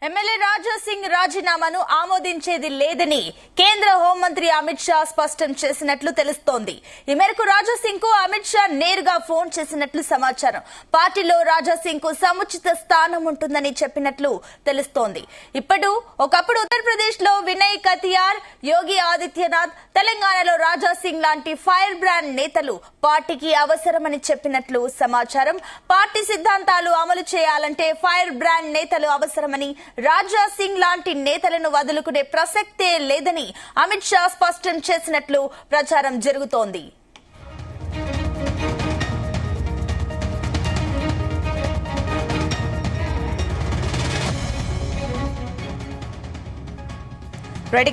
MLA Raja Singh రాజీనామాను ఆమోదించేది లేదని కేంద్ర హోంమంత్రి అమిత్ షా స్పష్టం చేసినట్లు తెలుస్తోంది. ఈ మేరకు రాజా సింగ్ కు అమిత్ షా నేరుగా ఫోన్ చేసినట్లు సమాచారం. పార్టీలో రాజా సింగ్ కు సముచిత స్థానం ఉంటుందని చెప్పినట్లు తెలుస్తోంది. ఒకప్పుడు ఉత్తరప్రదేశ్ లో వినయ్ కతియార్, యోగి ఆదిత్యనాథ్, తెలంగాణలో రాజా సింగ్ లాంటి ఫైర్ బ్రాండ్ నేతలు పార్టీకి అవసరమని చెప్పినట్లు సమాచారం. పార్టీ సిద్ధాంతాలు అమలు చేయాలంటే ఫైర్ బ్రాండ్ నేతలు అవసరమని, రాజా సింగ్ లాంటి నేతలను వదులుకునే ప్రసక్తే లేదని అమిత్ షా స్పష్టం చేసినట్లు ప్రచారం జరుగుతోంది.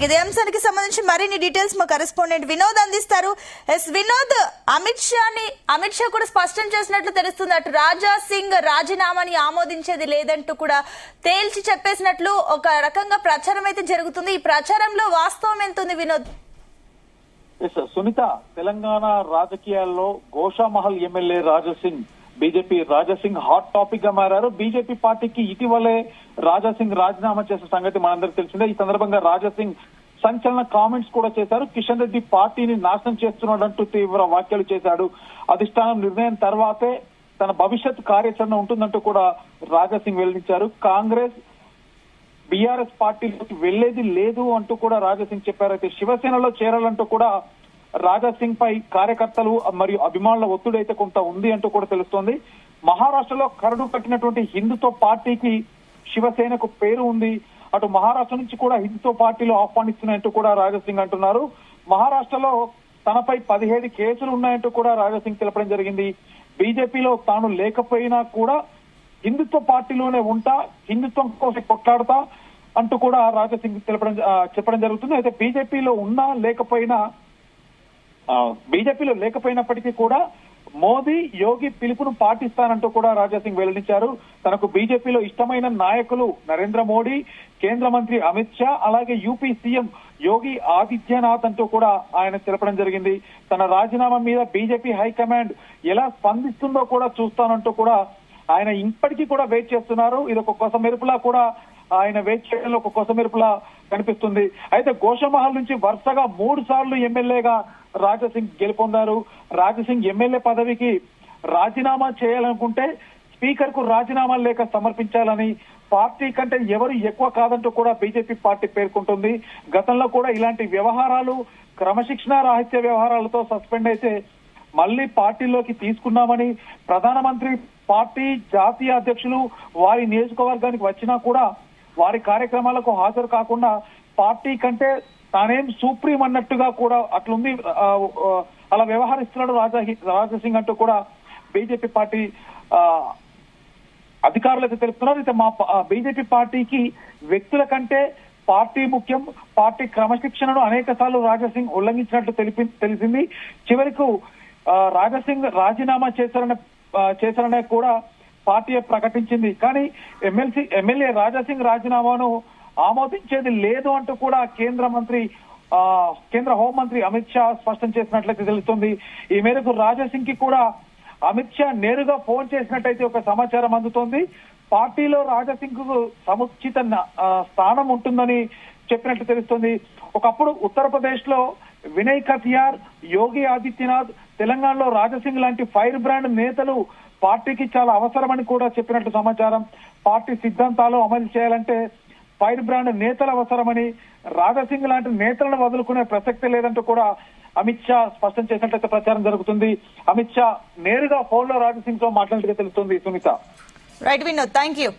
ఇదే అంశానికి సంబంధించి మరిన్ని డీటెయిల్స్ మా కరెస్పాండెంట్ వినోద్ అందిస్తారు. వినోద్, అమిత్ షా కూడా స్పష్టం చేసినట్లు తెలుస్తుంది. అటు రాజా సింగ్ రాజీనామాని ఆమోదించేది లేదంటూ కూడా తేల్చి చెప్పేసినట్లు ఒక రకంగా ప్రచారం అయితే జరుగుతుంది. ఈ ప్రచారంలో వాస్తవం ఎంత ఉంది వినోద్? సునీత, తెలంగాణ రాజకీయాల్లో Goshamahal MLA Raja Singh, BJP Raja Singh hot topic గా మారారు. బీజేపీ పార్టీకి ఇటీవలే రాజాసింగ్ రాజీనామా చేసిన సంగతి మనందరికీ తెలిసిందే. ఈ సందర్భంగా రాజాసింగ్ సంచలన కామెంట్స్ కూడా చేశారు. కిషన్ రెడ్డి పార్టీని నాశనం చేస్తున్నాడంటూ తీవ్ర వ్యాఖ్యలు చేశాడు. అధిష్టానం నిర్ణయం తర్వాతే తన భవిష్యత్ కార్యాచరణ ఉంటుందంటూ కూడా రాజాసింగ్ వెల్లడించారు. కాంగ్రెస్ బీఆర్ఎస్ పార్టీలోకి వెళ్లేది లేదు అంటూ కూడా రాజాసింగ్ చెప్పారు. అయితే శివసేనలో చేరాలంటూ కూడా రాజాసింగ్ పై కార్యకర్తలు మరియు అభిమానుల ఒత్తిడి అయితే కొంత ఉంది అంటూ కూడా తెలుస్తోంది. మహారాష్ట్రలో కరడు కట్టినటువంటి హిందూతో పార్టీకి శివసేనకు పేరు ఉంది. అటు మహారాష్ట్ర నుంచి కూడా హిందూతో పార్టీలు ఆహ్వానిస్తున్నాయంటూ కూడా రాజాసింగ్ అంటున్నారు. మహారాష్ట్రలో తనపై 17 కేసులు ఉన్నాయంటూ కూడా రాజాసింగ్ తెలపడం జరిగింది. బీజేపీలో తాను లేకపోయినా కూడా హిందుత్వ పార్టీలోనే ఉంటా, హిందుత్వం కోసం కొట్లాడతా అంటూ కూడా రాజాసింగ్ చెప్పడం జరుగుతుంది. అయితే బీజేపీలో లేకపోయినప్పటికీ కూడా మోదీ, యోగి పిలుపును పాటిస్తానంటూ కూడా రాజాసింగ్ వెల్లడించారు. తనకు బీజేపీలో ఇష్టమైన నాయకులు నరేంద్ర మోడీ, కేంద్ర మంత్రి అమిత్ షా, అలాగే యూపీ సీఎం యోగి ఆదిత్యనాథ్ అంటూ కూడా ఆయన తెలపడం జరిగింది. తన రాజీనామా మీద బీజేపీ హైకమాండ్ ఎలా స్పందిస్తుందో కూడా చూస్తానంటూ కూడా ఆయన ఇప్పటికీ కూడా వెయిట్ చేస్తున్నారు. ఇది ఒక కొస మెరుపులా కూడా ఆయన వెయిట్ చేయడంలో ఒక కొస మెరుపులా కనిపిస్తుంది. అయితే గోషామహల్ నుంచి వరుసగా 3 సార్లు ఎమ్మెల్యేగా రాజాసింగ్ గెలుపొందారు. రాజాసింగ్ ఎమ్మెల్యే పదవికి రాజీనామా చేయాలనుకుంటే స్పీకర్ కు రాజీనామా లేఖ సమర్పించాలని, పార్టీ కంటే ఎవరు ఎక్కువ కాదంటూ కూడా బీజేపీ పార్టీ పేర్కొంటుంది. గతంలో కూడా ఇలాంటి వ్యవహారాలు, క్రమశిక్షణ రాహిత్య వ్యవహారాలతో సస్పెండ్ అయితే మళ్లీ పార్టీలోకి తీసుకున్నామని, ప్రధానమంత్రి, పార్టీ జాతీయ అధ్యక్షులు వారి నియోజకవర్గానికి వచ్చినా కూడా వారి కార్యక్రమాలకు హాజరు కాకుండా పార్టీ కంటే తానేం సుప్రీం అన్నట్టుగా కూడా అట్లుంది, అలా వ్యవహరిస్తున్నాడు రాజాసింగ్ అంటూ కూడా బీజేపీ పార్టీ అధికారులు అయితే తెలుపుతున్నారు. అయితే మా బీజేపీ పార్టీకి వ్యక్తుల కంటే పార్టీ ముఖ్యం, పార్టీ క్రమశిక్షణను అనేక సార్లు రాజాసింగ్ ఉల్లంఘించినట్లు తెలిసింది. చివరకు రాజాసింగ్ రాజీనామా చేశారనే కూడా పార్టీ ప్రకటించింది. కానీ ఎమ్మెల్యే రాజాసింగ్ రాజీనామాను ఆమోదించేది లేదు అంటూ కూడా కేంద్ర హోంమంత్రి అమిత్ షా స్పష్టం చేసినట్లయితే తెలుస్తుంది. ఈ మేరకు రాజాసింగ్ కి కూడా అమిత్ షా నేరుగా ఫోన్ చేసినట్టయితే ఒక సమాచారం అందుతోంది. పార్టీలో రాజాసింగ్ కు సముచిత స్థానం ఉంటుందని చెప్పినట్లు తెలుస్తుంది. ఒకప్పుడు ఉత్తరప్రదేశ్ లో వినయ్ కతియార్, యోగి ఆదిత్యనాథ్, తెలంగాణలో రాజాసింగ్ లాంటి ఫైర్ బ్రాండ్ నేతలు పార్టీకి చాలా అవసరమని కూడా చెప్పినట్లు సమాచారం. పార్టీ సిద్ధాంతాలు అమలు చేయాలంటే ఫైర్ బ్రాండ్ నేతలు అవసరమని, రాజాసింగ్ లాంటి నేతలను వదులుకునే ప్రసక్తి లేదంటూ కూడా అమిత్ షా స్పష్టం చేసినట్లయితే ప్రచారం జరుగుతుంది. అమిత్ షా నేరుగా ఫోన్ లో రాజాసింగ్ తో మాట్లాడినట్టుగా తెలుస్తుంది. Sunitha, right Vinod, thank you.